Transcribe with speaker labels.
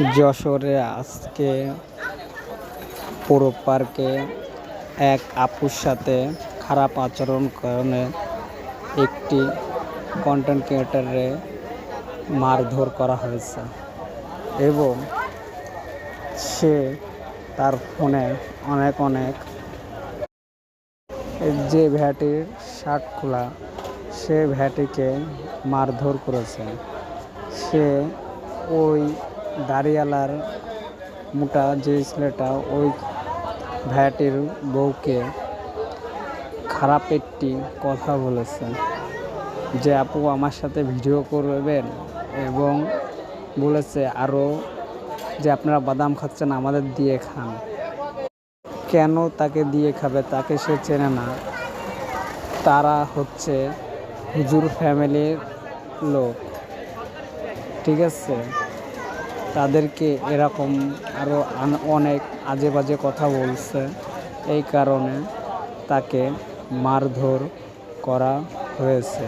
Speaker 1: যশোরে আজকে পুরো পার্কে এক আপুর সাথে খারাপ আচরণ কারণে একটি কন্টেন্ট ক্রিয়েটরে মারধর করা হয়েছে এবং সে তার ফোনে অনেক যে ভ্যাটির শার্ট খোলা সে ভ্যাটিকে মারধর করেছে। সে ওই দাড়িওয়ালার মোটা যে ছেলেটা ওই ভ্যাটির বউকে খারাপ একটি কথা বলেছে যে আপু আমার সাথে ভিডিও করবেন, এবং বলেছে আরও যে আপনারা বাদাম খাচ্ছেন আমাদের দিয়ে খান। কেন তাকে দিয়ে খাবে? তাকে সে চেনে না। তারা হচ্ছে হুজুর ফ্যামিলির লোক, ঠিক আছে? তাদেরকে এরকম আরও অনেক আজে বাজে কথা বলছে, এই কারণে তাকে মারধর করা হয়েছে।